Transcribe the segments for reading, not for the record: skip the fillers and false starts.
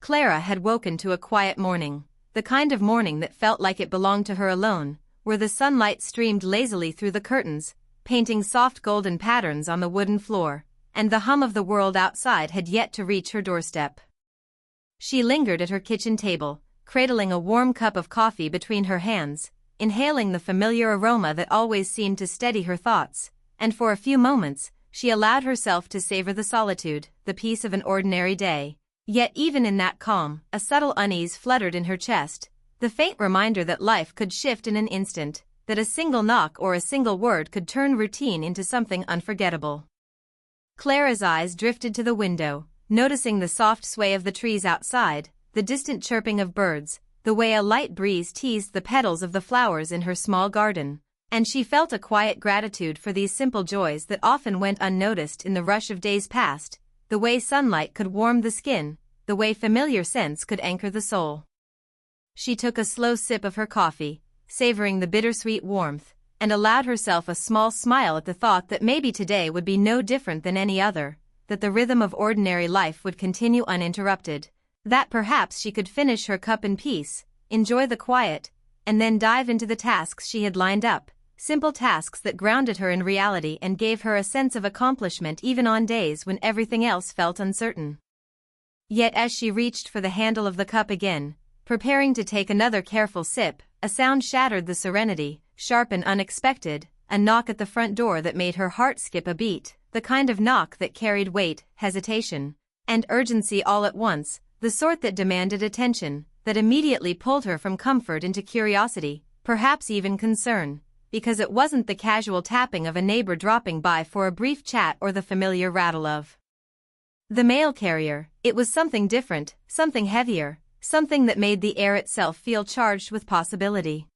Clara had woken to a quiet morning, the kind of morning that felt like it belonged to her alone, where the sunlight streamed lazily through the curtains, painting soft golden patterns on the wooden floor, and the hum of the world outside had yet to reach her doorstep. She lingered at her kitchen table, cradling a warm cup of coffee between her hands, inhaling the familiar aroma that always seemed to steady her thoughts, and for a few moments, she allowed herself to savor the solitude, the peace of an ordinary day. Yet even in that calm, a subtle unease fluttered in her chest, the faint reminder that life could shift in an instant, that a single knock or a single word could turn routine into something unforgettable. Clara's eyes drifted to the window, noticing the soft sway of the trees outside, the distant chirping of birds, the way a light breeze teased the petals of the flowers in her small garden, and she felt a quiet gratitude for these simple joys that often went unnoticed in the rush of days past, the way sunlight could warm the skin, the way familiar scents could anchor the soul. She took a slow sip of her coffee, savoring the bittersweet warmth, and allowed herself a small smile at the thought that maybe today would be no different than any other, that the rhythm of ordinary life would continue uninterrupted, that perhaps she could finish her cup in peace, enjoy the quiet, and then dive into the tasks she had lined up, simple tasks that grounded her in reality and gave her a sense of accomplishment even on days when everything else felt uncertain. Yet as she reached for the handle of the cup again, preparing to take another careful sip, a sound shattered the serenity, sharp and unexpected, a knock at the front door that made her heart skip a beat, the kind of knock that carried weight, hesitation, and urgency all at once, the sort that demanded attention, that immediately pulled her from comfort into curiosity, perhaps even concern, because it wasn't the casual tapping of a neighbor dropping by for a brief chat or the familiar rattle of the mail carrier. It was something different, something heavier, something that made the air itself feel charged with possibility.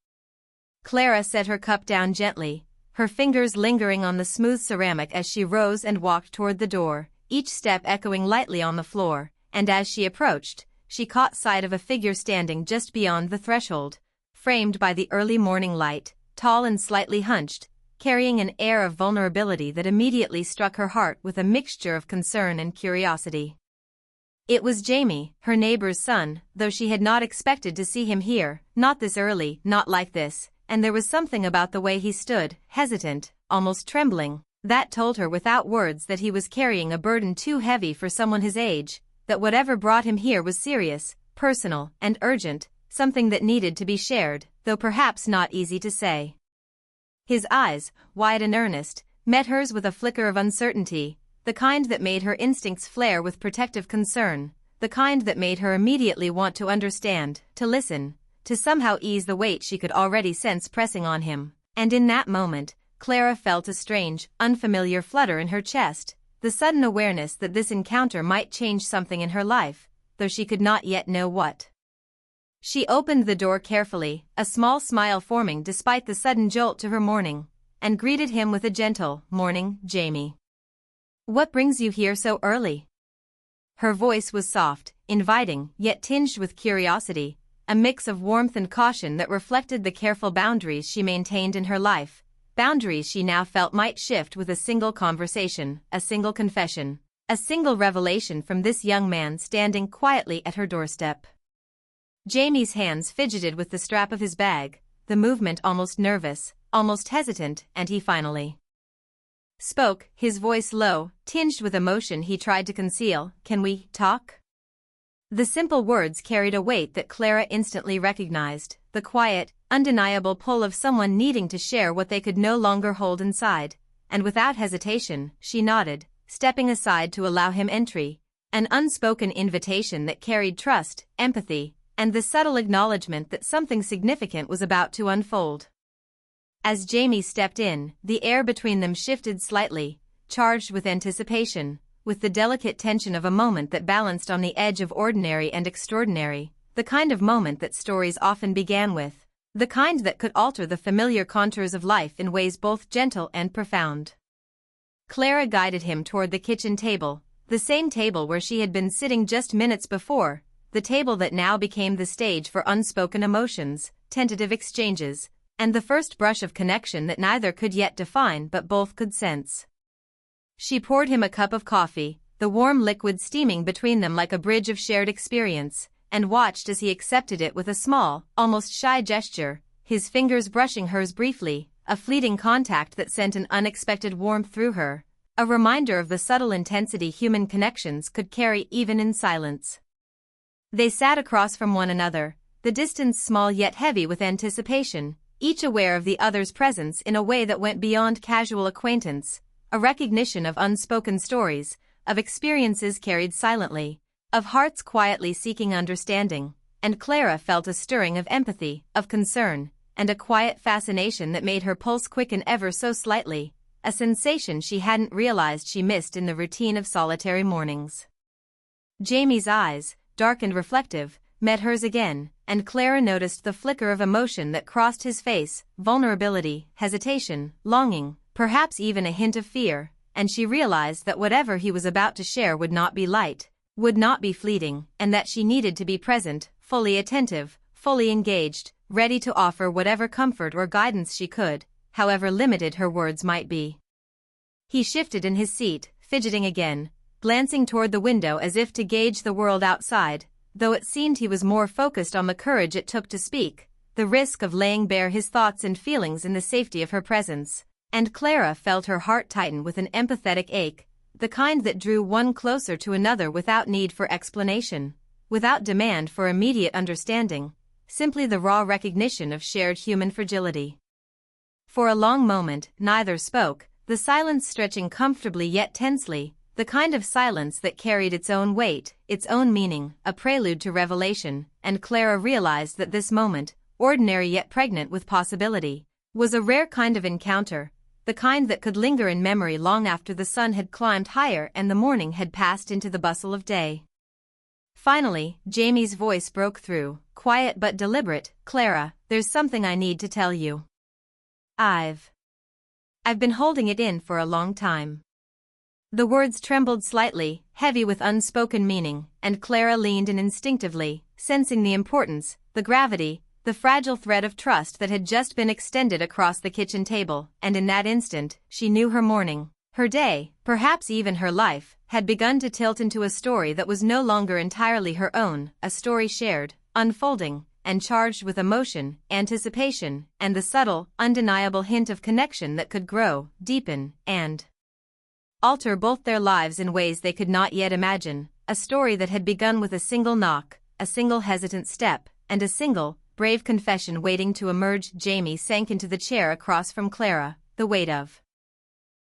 Clara set her cup down gently, her fingers lingering on the smooth ceramic as she rose and walked toward the door, each step echoing lightly on the floor, and as she approached, she caught sight of a figure standing just beyond the threshold, framed by the early morning light, tall and slightly hunched, carrying an air of vulnerability that immediately struck her heart with a mixture of concern and curiosity. It was Jamie, her neighbor's son, though she had not expected to see him here, not this early, not like this, and there was something about the way he stood, hesitant, almost trembling, that told her without words that he was carrying a burden too heavy for someone his age, that whatever brought him here was serious, personal, and urgent, something that needed to be shared, though perhaps not easy to say. His eyes, wide and earnest, met hers with a flicker of uncertainty, the kind that made her instincts flare with protective concern, the kind that made her immediately want to understand, to listen, to somehow ease the weight she could already sense pressing on him, and in that moment, Clara felt a strange, unfamiliar flutter in her chest, the sudden awareness that this encounter might change something in her life, though she could not yet know what. She opened the door carefully, a small smile forming despite the sudden jolt to her morning, and greeted him with a gentle, "Morning, Jamie. What brings you here so early?" Her voice was soft, inviting, yet tinged with curiosity, a mix of warmth and caution that reflected the careful boundaries she maintained in her life, boundaries she now felt might shift with a single conversation, a single confession, a single revelation from this young man standing quietly at her doorstep. Jamie's hands fidgeted with the strap of his bag, the movement almost nervous, almost hesitant, and he finally spoke, his voice low, tinged with emotion he tried to conceal. "Can we talk?" The simple words carried a weight that Clara instantly recognized, the quiet, undeniable pull of someone needing to share what they could no longer hold inside, and without hesitation, she nodded, stepping aside to allow him entry, an unspoken invitation that carried trust, empathy, and the subtle acknowledgement that something significant was about to unfold. As Jamie stepped in, the air between them shifted slightly, charged with anticipation, with the delicate tension of a moment that balanced on the edge of ordinary and extraordinary, the kind of moment that stories often began with, the kind that could alter the familiar contours of life in ways both gentle and profound. Clara guided him toward the kitchen table, the same table where she had been sitting just minutes before, the table that now became the stage for unspoken emotions, tentative exchanges, and the first brush of connection that neither could yet define but both could sense. She poured him a cup of coffee, the warm liquid steaming between them like a bridge of shared experience, and watched as he accepted it with a small, almost shy gesture, his fingers brushing hers briefly, a fleeting contact that sent an unexpected warmth through her, a reminder of the subtle intensity human connections could carry even in silence. They sat across from one another, the distance small yet heavy with anticipation, each aware of the other's presence in a way that went beyond casual acquaintance, a recognition of unspoken stories, of experiences carried silently, of hearts quietly seeking understanding, and Clara felt a stirring of empathy, of concern, and a quiet fascination that made her pulse quicken ever so slightly, a sensation she hadn't realized she missed in the routine of solitary mornings. Jamie's eyes, dark and reflective, met hers again, and Clara noticed the flicker of emotion that crossed his face, vulnerability, hesitation, longing, perhaps even a hint of fear, and she realized that whatever he was about to share would not be light, would not be fleeting, and that she needed to be present, fully attentive, fully engaged, ready to offer whatever comfort or guidance she could, however limited her words might be. He shifted in his seat, fidgeting again, glancing toward the window as if to gauge the world outside, though it seemed he was more focused on the courage it took to speak, the risk of laying bare his thoughts and feelings in the safety of her presence, and Clara felt her heart tighten with an empathetic ache, the kind that drew one closer to another without need for explanation, without demand for immediate understanding, simply the raw recognition of shared human fragility. For a long moment, neither spoke, the silence stretching comfortably yet tensely, the kind of silence that carried its own weight, its own meaning, a prelude to revelation, and Clara realized that this moment, ordinary yet pregnant with possibility, was a rare kind of encounter, the kind that could linger in memory long after the sun had climbed higher and the morning had passed into the bustle of day. Finally, Jamie's voice broke through, quiet but deliberate, "Clara, there's something I need to tell you. I've been holding it in for a long time." The words trembled slightly, heavy with unspoken meaning, and Clara leaned in instinctively, sensing the importance, the gravity, the fragile thread of trust that had just been extended across the kitchen table, and in that instant, she knew her morning, her day, perhaps even her life, had begun to tilt into a story that was no longer entirely her own, a story shared, unfolding, and charged with emotion, anticipation, and the subtle, undeniable hint of connection that could grow, deepen, and alter both their lives in ways they could not yet imagine, a story that had begun with a single knock, a single hesitant step, and a single, brave confession waiting to emerge. Jamie sank into the chair across from Clara, the weight of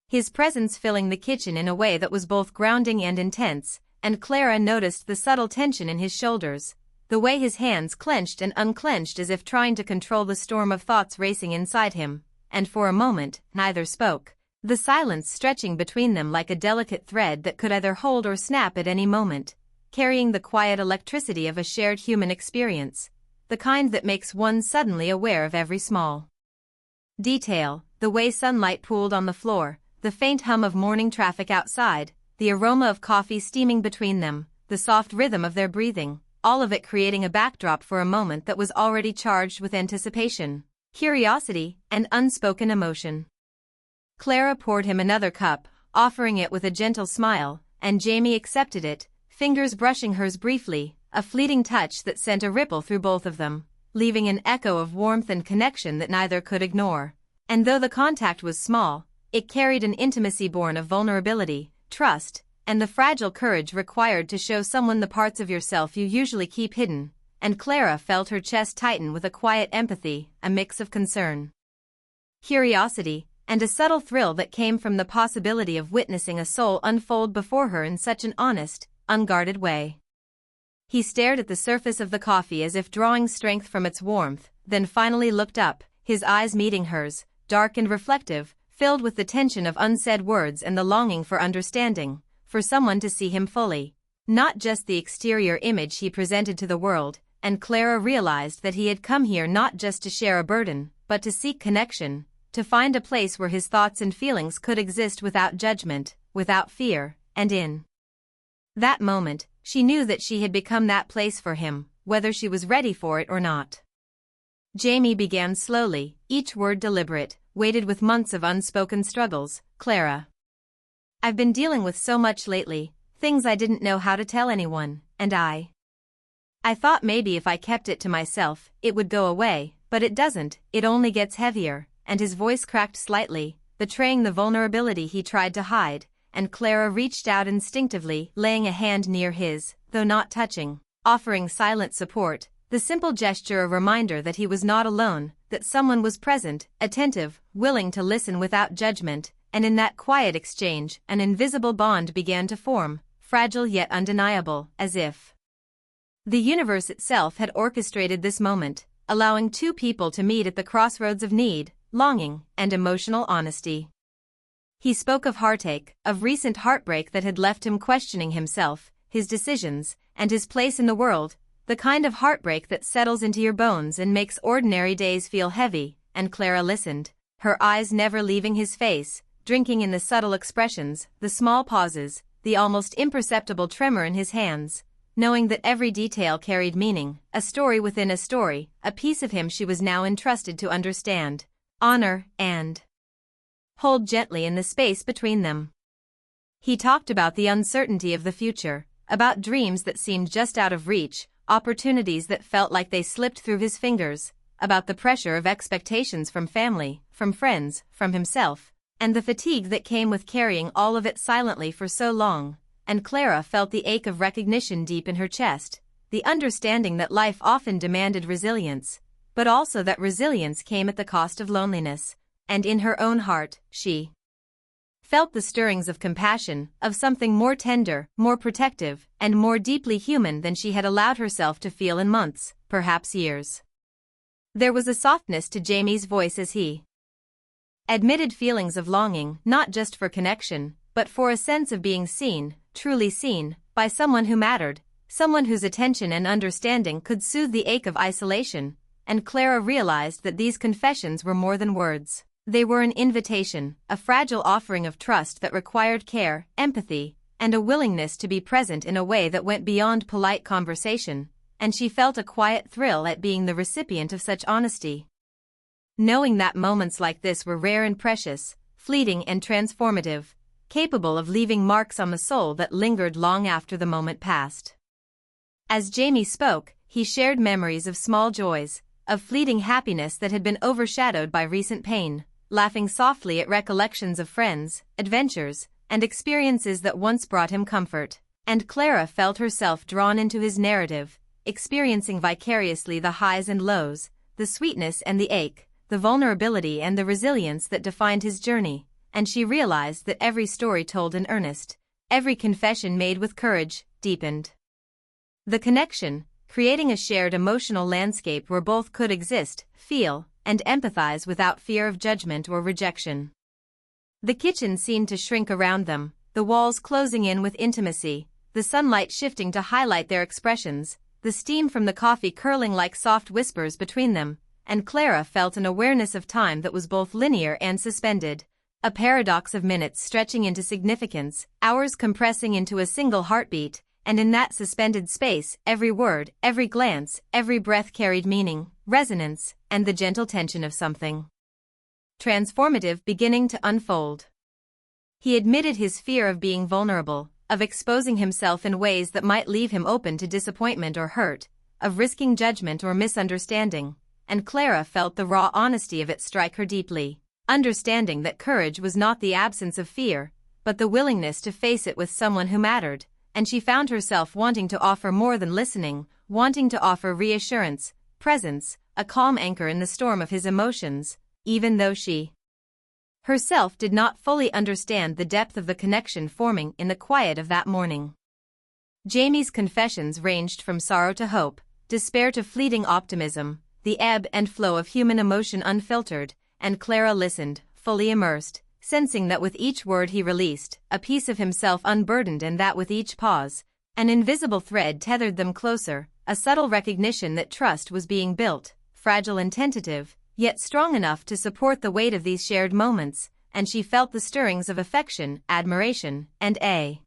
his presence filling the kitchen in a way that was both grounding and intense, and Clara noticed the subtle tension in his shoulders, the way his hands clenched and unclenched as if trying to control the storm of thoughts racing inside him, and for a moment, neither spoke, the silence stretching between them like a delicate thread that could either hold or snap at any moment, carrying the quiet electricity of a shared human experience, the kind that makes one suddenly aware of every small detail, the way sunlight pooled on the floor, the faint hum of morning traffic outside, the aroma of coffee steaming between them, the soft rhythm of their breathing, all of it creating a backdrop for a moment that was already charged with anticipation, curiosity, and unspoken emotion. Clara poured him another cup, offering it with a gentle smile, and Jamie accepted it, fingers brushing hers briefly, a fleeting touch that sent a ripple through both of them, leaving an echo of warmth and connection that neither could ignore. And though the contact was small, it carried an intimacy born of vulnerability, trust, and the fragile courage required to show someone the parts of yourself you usually keep hidden, and Clara felt her chest tighten with a quiet empathy, a mix of concern, curiosity, and a subtle thrill that came from the possibility of witnessing a soul unfold before her in such an honest, unguarded way. He stared at the surface of the coffee as if drawing strength from its warmth, then finally looked up, his eyes meeting hers, dark and reflective, filled with the tension of unsaid words and the longing for understanding, for someone to see him fully, not just the exterior image he presented to the world, and Clara realized that he had come here not just to share a burden, but to seek connection, to find a place where his thoughts and feelings could exist without judgment, without fear, and in that moment, she knew that she had become that place for him, whether she was ready for it or not. Jamie began slowly, each word deliberate, weighted with months of unspoken struggles. "Clara, I've been dealing with so much lately, things I didn't know how to tell anyone, and I thought maybe if I kept it to myself, it would go away, but it doesn't, it only gets heavier," and his voice cracked slightly, betraying the vulnerability he tried to hide, and Clara reached out instinctively, laying a hand near his, though not touching, offering silent support, the simple gesture a reminder that he was not alone, that someone was present, attentive, willing to listen without judgment, and in that quiet exchange, an invisible bond began to form, fragile yet undeniable, as if the universe itself had orchestrated this moment, allowing two people to meet at the crossroads of need, longing, and emotional honesty. He spoke of heartache, of recent heartbreak that had left him questioning himself, his decisions, and his place in the world, the kind of heartbreak that settles into your bones and makes ordinary days feel heavy, and Clara listened, her eyes never leaving his face, drinking in the subtle expressions, the small pauses, the almost imperceptible tremor in his hands, knowing that every detail carried meaning, a story within a story, a piece of him she was now entrusted to understand, honor, and hold gently in the space between them. He talked about the uncertainty of the future, about dreams that seemed just out of reach, opportunities that felt like they slipped through his fingers, about the pressure of expectations from family, from friends, from himself, and the fatigue that came with carrying all of it silently for so long, and Clara felt the ache of recognition deep in her chest, the understanding that life often demanded resilience, but also that resilience came at the cost of loneliness, and in her own heart, she felt the stirrings of compassion, of something more tender, more protective, and more deeply human than she had allowed herself to feel in months, perhaps years. There was a softness to Jamie's voice as he admitted feelings of longing, not just for connection, but for a sense of being seen, truly seen, by someone who mattered, someone whose attention and understanding could soothe the ache of isolation, and Clara realized that these confessions were more than words. They were an invitation, a fragile offering of trust that required care, empathy, and a willingness to be present in a way that went beyond polite conversation, and she felt a quiet thrill at being the recipient of such honesty. Knowing that moments like this were rare and precious, fleeting and transformative, capable of leaving marks on the soul that lingered long after the moment passed. As Jamie spoke, he shared memories of small joys, of fleeting happiness that had been overshadowed by recent pain, laughing softly at recollections of friends, adventures, and experiences that once brought him comfort, and Clara felt herself drawn into his narrative, experiencing vicariously the highs and lows, the sweetness and the ache, the vulnerability and the resilience that defined his journey, and she realized that every story told in earnest, every confession made with courage, deepened the connection, creating a shared emotional landscape where both could exist, feel, and empathize without fear of judgment or rejection. The kitchen seemed to shrink around them, the walls closing in with intimacy, the sunlight shifting to highlight their expressions, the steam from the coffee curling like soft whispers between them, and Clara felt an awareness of time that was both linear and suspended, a paradox of minutes stretching into significance, hours compressing into a single heartbeat, and in that suspended space, every word, every glance, every breath carried meaning, resonance, and the gentle tension of something transformative beginning to unfold. He admitted his fear of being vulnerable, of exposing himself in ways that might leave him open to disappointment or hurt, of risking judgment or misunderstanding, and Clara felt the raw honesty of it strike her deeply, understanding that courage was not the absence of fear, but the willingness to face it with someone who mattered, and she found herself wanting to offer more than listening, wanting to offer reassurance, presence, a calm anchor in the storm of his emotions, even though she herself did not fully understand the depth of the connection forming in the quiet of that morning. Jamie's confessions ranged from sorrow to hope, despair to fleeting optimism, the ebb and flow of human emotion unfiltered, and Clara listened, fully immersed, sensing that with each word he released, a piece of himself unburdened, and that with each pause, an invisible thread tethered them closer, a subtle recognition that trust was being built, fragile and tentative, yet strong enough to support the weight of these shared moments, and she felt the stirrings of affection, admiration, and a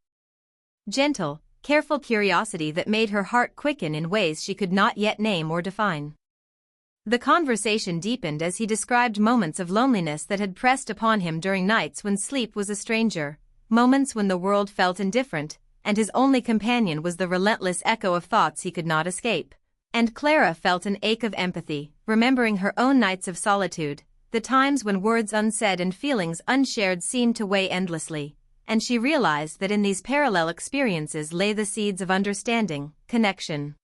gentle, careful curiosity that made her heart quicken in ways she could not yet name or define. The conversation deepened as he described moments of loneliness that had pressed upon him during nights when sleep was a stranger, moments when the world felt indifferent, and his only companion was the relentless echo of thoughts he could not escape. And Clara felt an ache of empathy, remembering her own nights of solitude, the times when words unsaid and feelings unshared seemed to weigh endlessly, and she realized that in these parallel experiences lay the seeds of understanding, connection,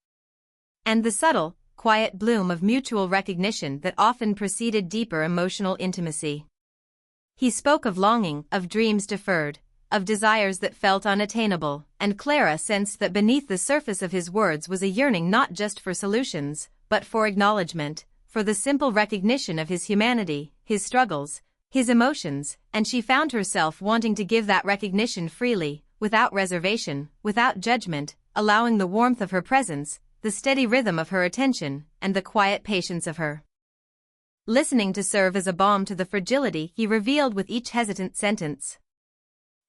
and the subtle, quiet bloom of mutual recognition that often preceded deeper emotional intimacy. He spoke of longing, of dreams deferred, of desires that felt unattainable, and Clara sensed that beneath the surface of his words was a yearning not just for solutions, but for acknowledgement, for the simple recognition of his humanity, his struggles, his emotions, and she found herself wanting to give that recognition freely, without reservation, without judgment, allowing the warmth of her presence, the steady rhythm of her attention, and the quiet patience of her listening to serve as a balm to the fragility he revealed with each hesitant sentence.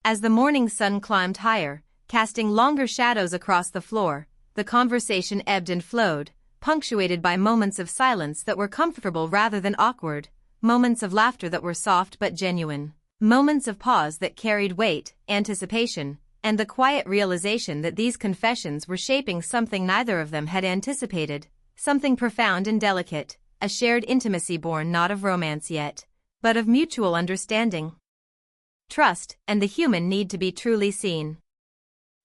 As the morning sun climbed higher, casting longer shadows across the floor, the conversation ebbed and flowed, punctuated by moments of silence that were comfortable rather than awkward, moments of laughter that were soft but genuine, moments of pause that carried weight, anticipation, and the quiet realization that these confessions were shaping something neither of them had anticipated, something profound and delicate, a shared intimacy born not of romance yet, but of mutual understanding, trust, and the human need to be truly seen.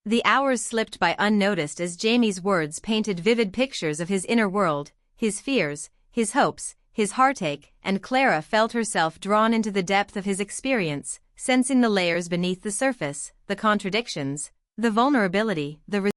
The hours slipped by unnoticed as Jamie's words painted vivid pictures of his inner world, his fears, his hopes, his heartache, and Clara felt herself drawn into the depth of his experience, sensing the layers beneath the surface, the contradictions, the vulnerability, the